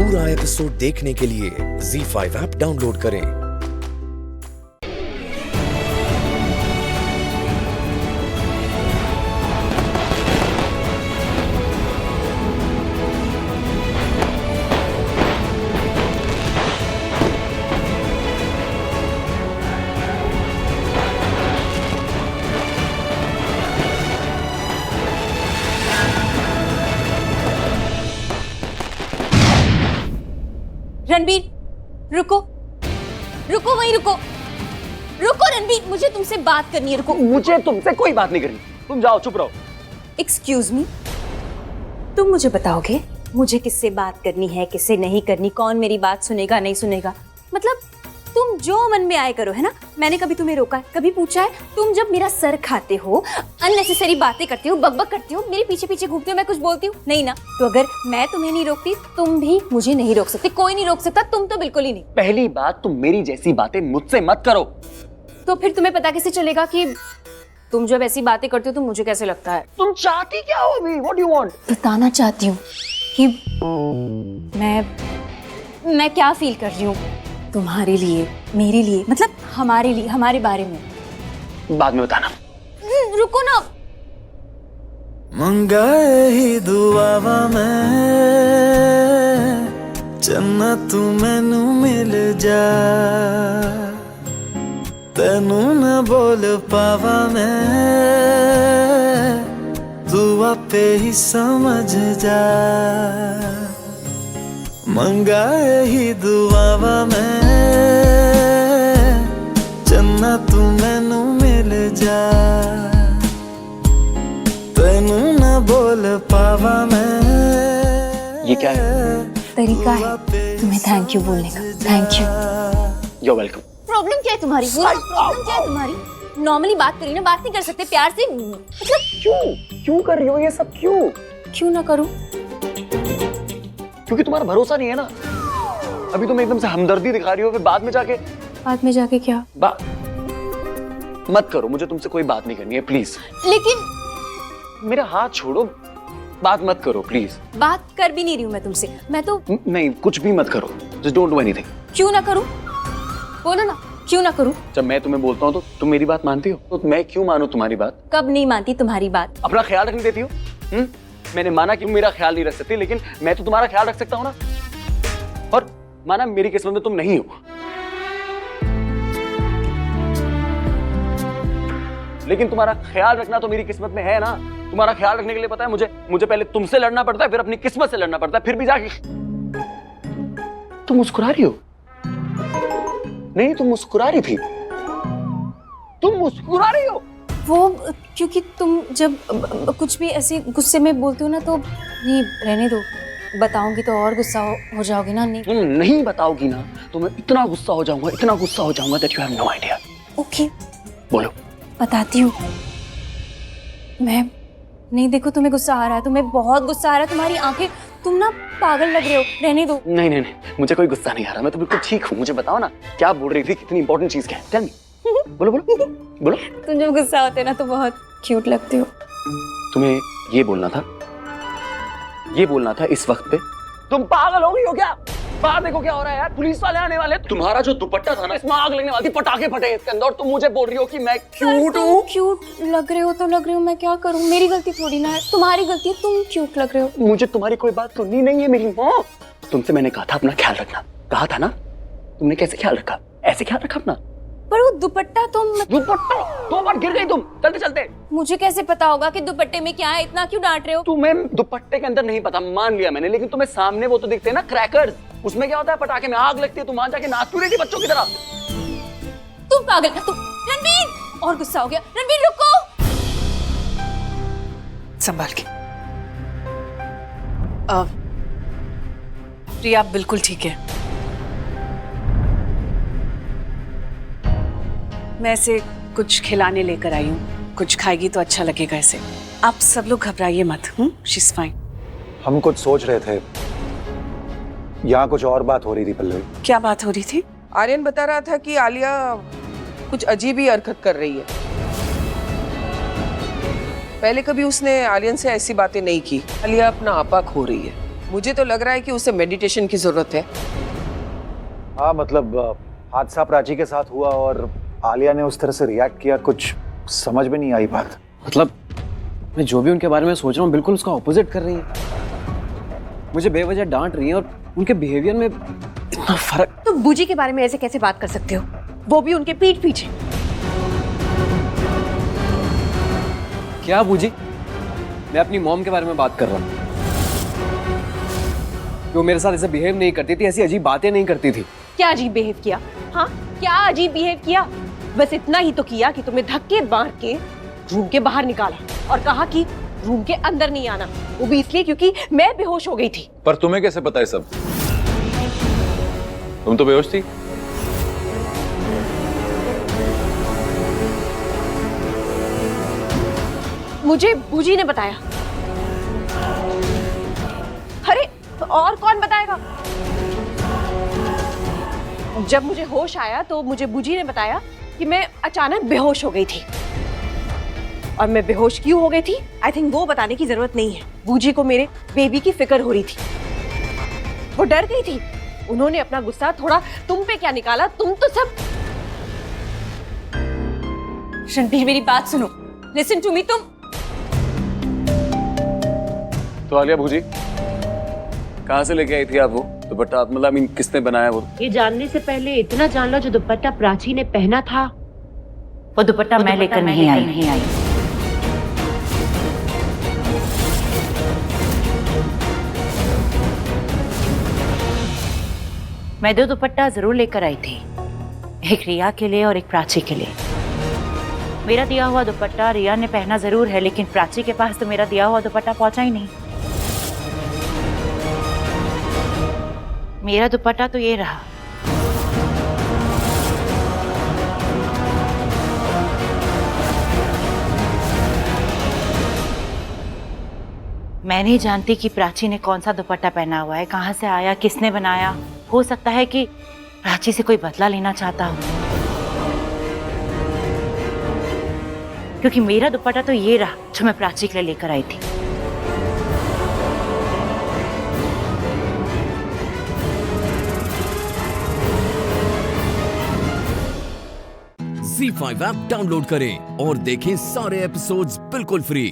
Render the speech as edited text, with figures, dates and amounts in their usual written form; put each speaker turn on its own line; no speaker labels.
पूरा एपिसोड देखने के लिए ZEE5 ऐप डाउनलोड करें।
रणबीर, रुको रुको, वहीं रुको रुको। रणबीर, मुझे तुमसे बात करनी है, रुको।
मुझे तुमसे कोई बात नहीं करनी, तुम जाओ, चुप रहो।
एक्सक्यूज मी, तुम मुझे बताओगे मुझे किससे बात करनी है, किससे नहीं करनी, कौन मेरी बात सुनेगा नहीं सुनेगा? मतलब तुम जो मन में आए करो, है ना? मैंने कभी तुम्हें रोका है, कभी पूछा है? तुम जब मेरा सर खाते हो, अननेसेसरी बातें करते हो, बकबक करते हो, मेरे पीछे पीछे घूमते हो, मैं कुछ बोलती हूँ नहीं ना? तो अगर मैं तुम्हें नहीं रोकती, तुम भी मुझे नहीं रोक सकते। कोई नहीं रोक सकता, तुम तो बिल्कुल ही नहीं।
पहली बात, तुम मेरी जैसी बातें मुझसे मत करो।
तो फिर तुम्हें पता कैसे चलेगा कि तुम जब ऐसी बातें करते हो तो मुझे कैसे लगता है?
तुम चाहती क्या हो अभी? What do you want?
बताना चाहती हूँ कि मैं क्या फील कर रही हूँ तुम्हारे लिए, मेरे लिए, मतलब हमारे लिए, हमारे बारे में।
बाद में बताना।
रुको ना।
मंगाए ही दुआवा मैं चन्ना तू मैनू मिल जा, तेनू न बोल पावा मैं, तू आपे ही समझ जा। मंगाए ही दुआवा मैं चन्ना तू मैनू मिल जा, तेनू न बोल पावा मैं।
ये क्या है?
तरीका है तुम्हें थैंक यू बोलने का। Thank you.
You're welcome।
Problem क्या है तुम्हारी? प्रॉब्लम क्या है तुम्हारी? नॉर्मली बात करी ना, बात नहीं कर सकते प्यार से? मतलब
क्यों कर रही हो ये सब?
क्यों ना करूं?
क्योंकि तुम्हारा भरोसा नहीं है ना। अभी तुम एकदम से हमदर्दी दिखा रही हो, फिर बाद में जाके
क्या?
मत करो, मुझे तुमसे कोई बात नहीं करनी है, प्लीज।
लेकिन
मेरा हाथ छोड़ो, बात मत करो प्लीज।
बात कर भी नहीं रही हूँ मैं तुमसे। मैं तो
नहीं, कुछ भी मत करो, जस्ट डोंट डू एनीथिंग।
क्यों ना करूं? बोलो ना, क्यों ना करूं?
जब मैं तुम्हें बोलता हूँ तो तुम मेरी बात मानती हो, तो मैं क्यों मानूं तुम्हारी बात?
कब नहीं मानती तुम्हारी बात?
अपना ख्याल रखने देती हो। मैंने माना कि तुम मेरा ख्याल नहीं रख सकती, लेकिन मैं तो तुम्हारा ख्याल रख सकता हूँ ना। और माना मेरी किस्मत में तुम नहीं हो, लेकिन तुम्हारा ख्याल रखना तो मेरी किस्मत में है ना। तुम्हारा ख्याल रखने के लिए पता है मुझे पहले तुमसे लड़ना पड़ता है, फिर अपनी किस्मत से लड़ना पड़ता है, फिर भी जाके। तुम मुस्कुरा रही हो? नहीं, तुम मुस्कुरा रही थी। तुम मुस्कुरा रही हो
वो क्योंकि तुम जब कुछ भी ऐसे गुस्से में बोलते हो ना, तो नहीं, रहने दो। बताऊंगी तो और गुस्सा हो जाओगी ना। नहीं,
तुम नहीं बताओगी ना तो मैं इतना गुस्सा हो जाऊंगा, इतना गुस्सा हो जाऊंगा that you have no idea.
Okay,
बोलो।
बताती हूँ मैं। नहीं, देखो तुम्हें गुस्सा आ रहा है, तुम्हें बहुत गुस्सा आ रहा है, तुम्हारी आंखें, तुम ना पागल लग रहे हो। रहने दो।
नहीं, मुझे कोई गुस्सा नहीं आ रहा, मैं तो बिल्कुल ठीक हूँ। मुझे बताओ ना, क्या बोल रही थी? कितनी इंपॉर्टेंट चीज क्या है? Tell me. बोलो बोलो बोलो।
तुम जब गुस्सा होते हो ना तो बहुत क्यूट लगते हो।
तुम्हें ये बोलना था इस वक्त पे। तुम पागल हो गई हो क्या? बाहर देखो क्या हो रहा है यार, पुलिस वाले आने वाले। तुम्हारा जो दुपट्टा था ना, इसमें आग लगने वाली थी, पटाखे फटे इसके अंदर, और तुम मुझे बोल रही हो कि मैं क्यूट हूँ।
क्यूट लग रहे हो तो लग रहे हो, मैं क्या करूँ? मेरी गलती थोड़ी ना है, तुम्हारी गलती है, तुम क्यूट लग रहे हो।
मुझे तुम्हारी कोई बात सुननी नहीं है मेरी माँ। तुमसे मैंने कहा था अपना ख्याल रखना, कहा था ना? तुमने कैसे ख्याल रखा? ऐसे ख्याल रखा अपना?
पर वो दुपट्टा
दुपट्टा 2 बार गिर गई तुम चलते चलते।
मुझे कैसे पता होगा कि दुपट्टे में क्या है? इतना क्यों डांट रहे हो?
तुम्हें दुपट्टे के अंदर नहीं पता, मान लिया मैंने, लेकिन तुम्हें सामने वो तो दिखते हैं ना, क्रैकर्स। उसमें क्या होता है? पटाखे में आग लगती है, तुम वहां जाके नाच क्यों रही थी बच्चों की तरह?
तुम पागल। तुम रणबीर, और गुस्सा हो गया। रणबीर रुको।
संभाल के। प्रिया बिल्कुल ठीक है। मैं इसे कुछ खिलाने लेकर आई हूँ, कुछ खाएगी तो अच्छा लगेगा इसे। आप सब लोग घबराइए मत। She is fine.
हम कुछ सोच रहे थे, यहाँ कुछ और बात हो रही थी पल्लवी।
क्या बात हो रही थी?
आर्यन बता रहा था कि आलिया कुछ अजीब ही हरकत कर रही है। पहले कभी उसने आर्यन से ऐसी बातें नहीं की। आलिया अपना आपा खो रही है। मुझे तो लग रहा है कि उसे मेडिटेशन की जरूरत है।
हाँ मतलब हादसा प्राची के साथ हुआ और आलिया ने उस तरह से रिएक्ट किया, कुछ समझ में नहीं आई बात।
मतलब मैं जो भी उनके बारे में सोच रहा हूँ बिल्कुल उसका ऑपोजिट कर रही है। मुझे बेवजह डांट रही है और उनके बिहेवियर में इतना फर्क।
तो बूजी के बारे में ऐसे कैसे बात कर सकते हो, वो भी उनके पीठ पीछे।
क्या बूजी? मैं अपनी मॉम के बारे में बात कर रहा हूँ। वो मेरे साथ ऐसे बिहेव नहीं करती थी, ऐसी अजीब बातें नहीं करती थी।
क्या अजीब बिहेव किया? हाँ, क्या अजीब बिहेव किया? बस इतना ही तो किया कि तुम्हें धक्के मार के रूम के बाहर निकाला और कहा कि रूम के अंदर नहीं आना, वो भी इसलिए क्योंकि मैं बेहोश हो गई थी।
पर तुम्हें कैसे पता है सब? तुम तो बेहोश थी।
मुझे बूजी ने बताया। अरे तो और कौन बताएगा? जब मुझे होश आया तो मुझे बूजी ने बताया कि मैं अचानक बेहोश हो गई थी। और मैं बेहोश क्यों हो गई थी, आई थिंक वो बताने की जरूरत नहीं है। बूजी को मेरे बेबी की फिक्र हो रही थी, वो डर गई थी। उन्होंने अपना गुस्सा थोड़ा तुम पे क्या निकाला, तुम तो सब।
रणबीर मेरी बात सुनो, लिसन टू मी। तुम
तो आलिया भूजी कहाँ से लेके आई थी आप वो दुपट्टा? मतलब किसने बनाया वो?
ये जानने से पहले इतना जान लो, जो दुपट्टा प्राची ने पहना था वो दुपट्टा मैं लेकर नहीं आई। मैं 2 दुपट्टा जरूर लेकर आई थी, एक रिया के लिए और एक प्राची के लिए। मेरा दिया हुआ दुपट्टा रिया ने पहना जरूर है, लेकिन प्राची के पास तो मेरा दिया हुआ दुपट्टा पहुंचा ही नहीं। मेरा दुपट्टा तो ये रहा। मैं नहीं जानती कि प्राची ने कौन सा दुपट्टा पहना हुआ है, कहाँ से आया, किसने बनाया। हो सकता है कि प्राची से कोई बदला लेना चाहता हो, क्योंकि मेरा दुपट्टा तो ये रहा जो मैं प्राची के लिए लेकर आई थी।
Z5 ऐप डाउनलोड करें और देखें सारे एपिसोड्स बिल्कुल फ्री।